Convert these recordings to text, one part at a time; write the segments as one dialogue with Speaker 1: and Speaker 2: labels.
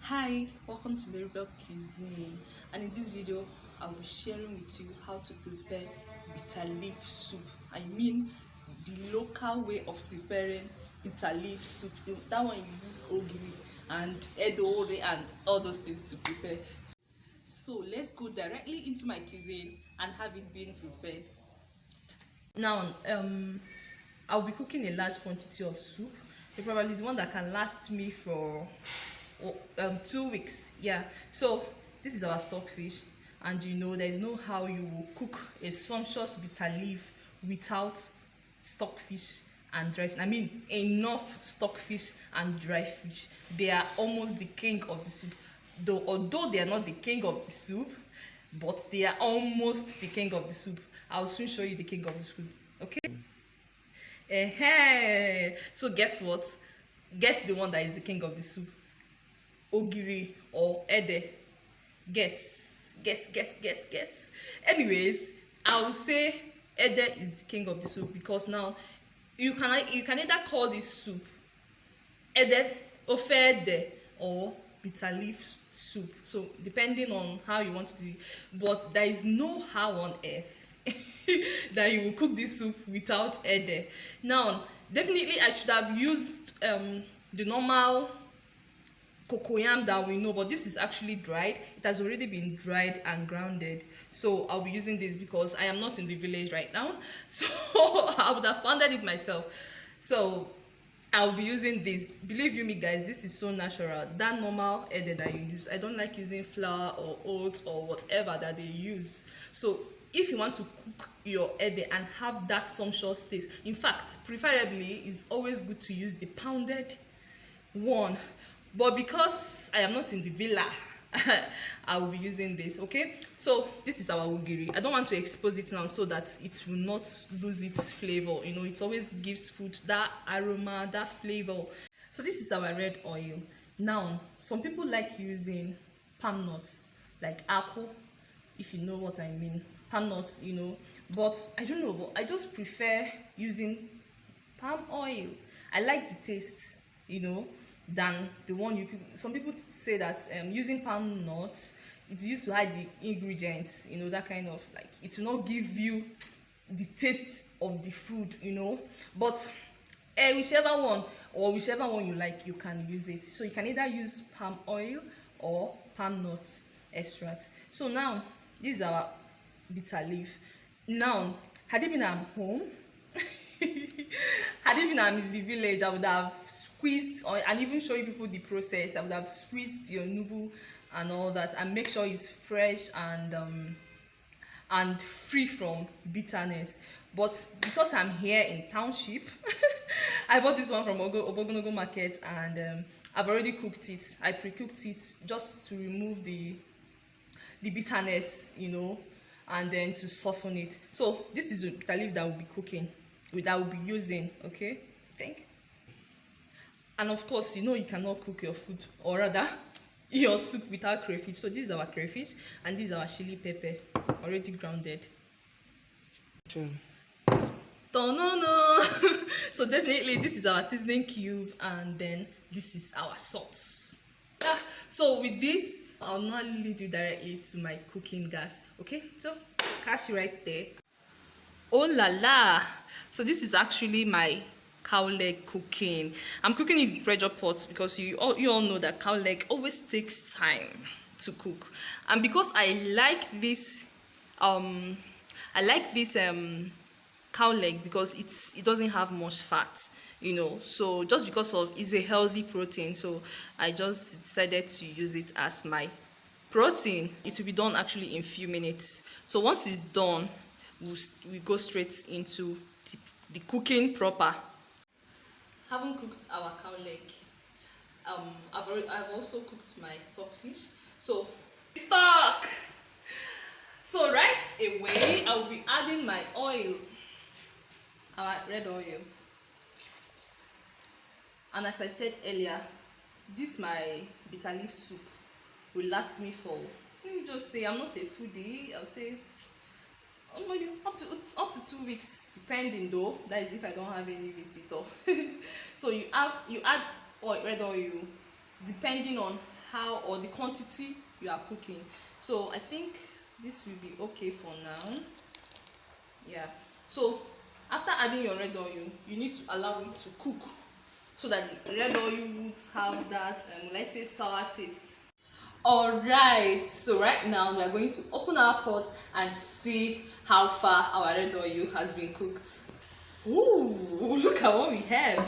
Speaker 1: Hi, welcome to Yorubas Cuisine, and in this video I'll be sharing with you how to prepare bitter leaf soup. I mean the local way of preparing bitter leaf soup, that one you use ogiri and edore and all those things to prepare. So let's go directly into my cuisine and have it being prepared. Now, I'll be cooking a large quantity of soup, probably the one that can last me for 2 weeks. Yeah, so this is our stockfish, and there is no how you will cook a sumptuous bitter leaf without stockfish and dry fish. I mean enough stockfish and dry fish. They are almost the king of the soup, although they are not the king of the soup, but they are almost the king of the soup. I'll soon show you the king of the soup. Okay. So guess what? Guess the one that is the king of the soup. Ogiri or ede. Guess. Anyways, I will say ede is the king of the soup because now you can either call this soup ede, ofe ede, or bitter leaf soup. So depending on how you want to do it, but there is no how on earth that you will cook this soup without ede. Now, definitely I should have used the normal cocoyam that we know, but this is actually dried. It has already been dried and grounded, so I'll be using this because I am not in the village right now, so I would have pounded it myself. So I'll be using this. Believe you me guys, this is so natural. That normal ede that you use, I don't like using flour or oats or whatever that they use. So if you want to cook your ede and have that sumptuous taste, in fact preferably it's always good to use the pounded one, but because I am not in the villa I will be using this. Okay, so this is our ogiri. I don't want to expose it now so that it will not lose its flavor. It always gives food that aroma, that flavor. So this is our red oil. Now, some people like using palm nuts like apple, if you know what I mean, palm nuts, but I don't know, but I just prefer using palm oil. I like the taste, than the one you could. Some people say that using palm nuts, it's used to hide the ingredients, that kind of, like, it will not give you the taste of the food, but whichever one you like, you can use it. So you can either use palm oil or palm nuts extract. So now this is our bitter leaf. Now, had it been at home had it been in the village, I would have squeezed and even show you people the process. I would have squeezed the Onugwu and all that and make sure it's fresh and free from bitterness. But because I'm here in township I bought this one from Obogonogo market, and I've already cooked it. I pre-cooked it just to remove the bitterness, and then to soften it. So this is the bitter leaf that we'll be cooking, that we'll be using. Okay, thank you. And of course, you cannot cook your food, or rather your soup, without crayfish. So this is our crayfish, and this is our chili pepper already grounded. Sure. So definitely this is our seasoning cube, and then this is our sauce. So with this, I'll not lead you directly to my cooking gas. Okay, so cash right there. Oh la la! So this is actually my cow leg cooking. I'm cooking in pressure pots because you all know that cow leg always takes time to cook, and because I like this cow leg because it doesn't have much fat, so just because of it's a healthy protein, so I just decided to use it as my protein. It will be done actually in few minutes. So once it's done, we go straight into the cooking proper. Having cooked our cow leg, I've also cooked my stockfish. So right away I'll be adding my oil, our red oil. And as I said earlier, this my bitter leaf soup will last me for, let me just say, I'm not a foodie, I'll say maybe up to 2 weeks, depending though. That is if I don't have any visitor. So you add red oil depending on how or the quantity you are cooking. So I think this will be okay for now. Yeah, so after adding your red oil, you need to allow it to cook so that the red oil won't have that let's say sour taste. All right, so right now we are going to open our pot and see how far our red oil has been cooked. Ooh, look at what we have.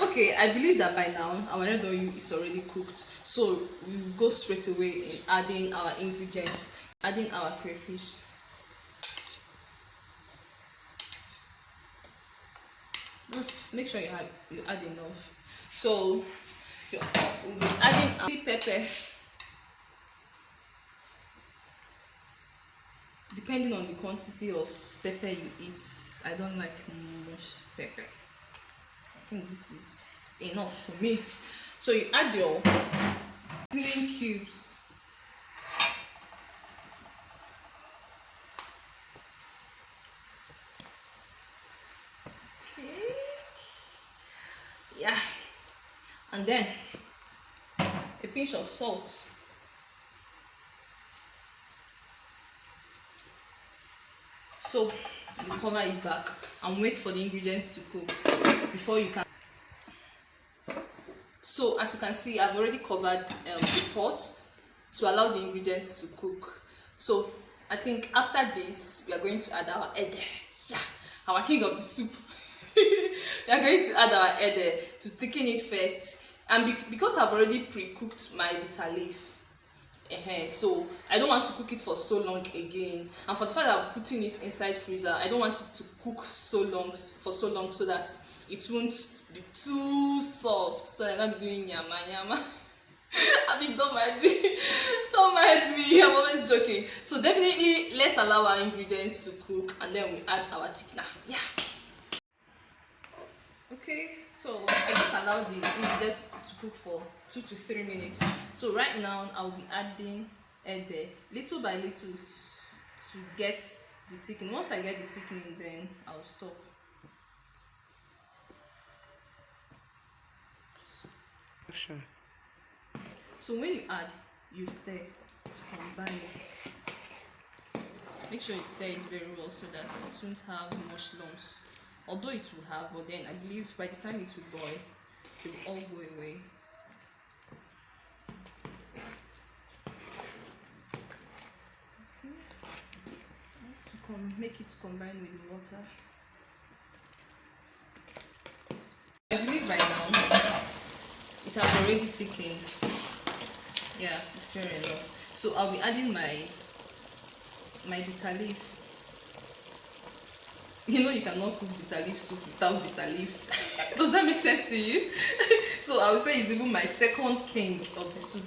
Speaker 1: Okay, I believe that by now our red oil is already cooked, so we will go straight away in adding our ingredients, adding our crayfish. Just make sure you add enough. So we'll be adding our pepper. Depending on the quantity of pepper you eat, I don't like much pepper. I think this is enough for me. So you add your seasoning cubes. Okay. Yeah. And then a pinch of salt. So you cover it back and wait for the ingredients to cook before you can. So as you can see, I've already covered the pot to allow the ingredients to cook. So I think after this we are going to add our ede. Yeah, our king of the soup. We are going to add our ede to thicken it first, and because I've already pre-cooked my bitter leaf, so I don't want to cook it for so long again, and for the fact that I'm putting it inside freezer, I don't want it to cook so long so that it won't be too soft. So I'm not doing yama yama. I mean, don't mind me, I'm always joking. So definitely let's allow our ingredients to cook and then we add our thickener. Yeah. Okay, so I just allow the ingredients to cook for 2 to 3 minutes. So right now I'll be adding ede little by little to get the thickening. Once I get the thickening, then I'll stop.
Speaker 2: Sure.
Speaker 1: So when you add, you stir to combine. Make sure you stir it very well so that it won't have much lumps. Although it will have, but then I believe by the time it will boil, it will all go away. Okay. Let's make it combine with the water. I believe by now it has already thickened. Yeah, it's very enough. So I'll be adding my bitter leaf. You know you cannot cook bitter leaf soup without bitter leaf. Does that make sense to you? So I would say it's even my second king of the soup.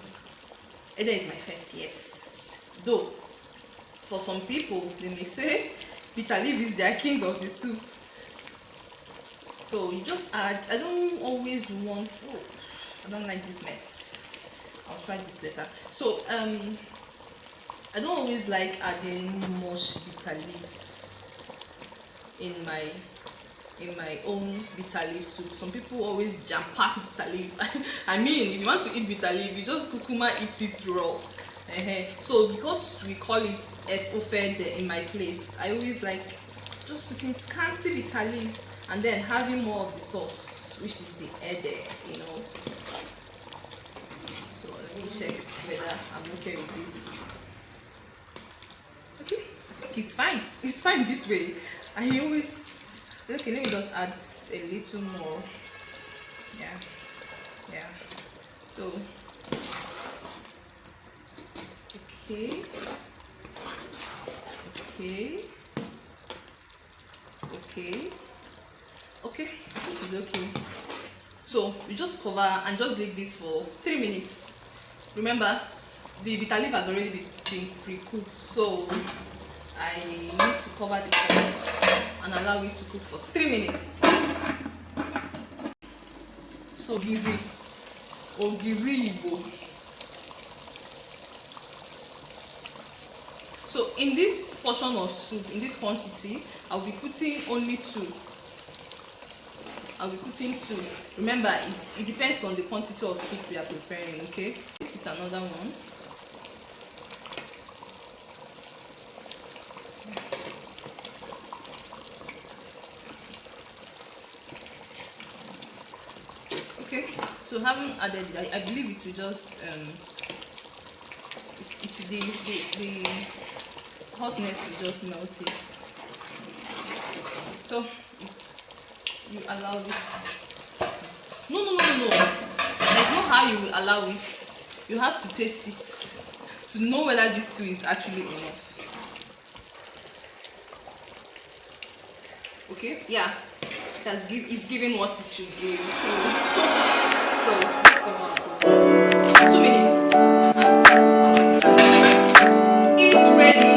Speaker 1: Ede is my first, yes. Though for some people they may say bitter leaf is their king of the soup. So you just add. I don't always want. Oh, I don't like this mess. I'll try this later. So I don't always like adding much bitter leaf in my own bitter leaf soup. Some people always jam pack bitter leaf. I mean, if you want to eat bitter leaf, you just kukuma eat it raw. So because we call it ofede in my place, I always like just putting scanty bitter leaves and then having more of the sauce, which is the ede, you know. So let me check whether I'm okay with this. Okay, I think it's fine. It's fine this way. I always okay. Let me just add a little more. Yeah. So okay. I think it's okay. So we just cover and just leave this for 3 minutes. Remember, the bitter leaf has already been pre-cooked, so I need to cover the pot and allow it to cook for 3 minutes. So ogiri Igbo. So in this portion of soup, in this quantity, I'll be putting only 2. I'll be putting 2. Remember, it depends on the quantity of soup we are preparing. Okay, this is another one. Okay, so having added it, I believe it will just the hotness will just melt it. So you allow it. No. There's no how you will allow it. You have to taste it to know whether this too is actually enough. Okay, yeah, it's giving what it should give. So let's go on. 2 minutes. It's ready.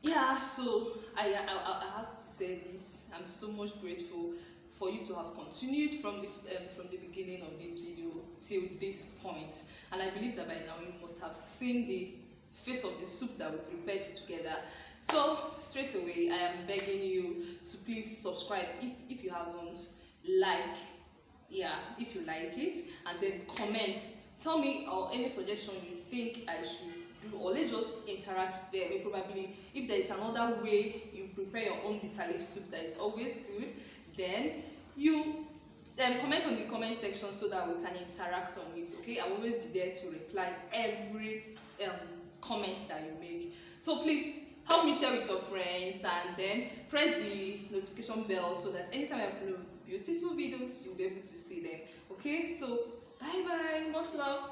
Speaker 1: Yeah, so I have to say this. I'm so much grateful for you to have continued from the beginning of this video till this point. And I believe that by now you must have seen the face of the soup that we prepared together. So straight away, I am begging you to please subscribe if you haven't, like, yeah, if you like it, and then comment. Tell me or any suggestion you think I should do, or let's just interact there. Maybe probably if there is another way you prepare your own bitter leaf soup that is always good, then you comment on the comment section so that we can interact on it. Okay, I'll always be there to reply every comment that you make. So please help me share with your friends, and then press the notification bell so that anytime I upload beautiful videos you'll be able to see them. Okay, so bye bye, much love.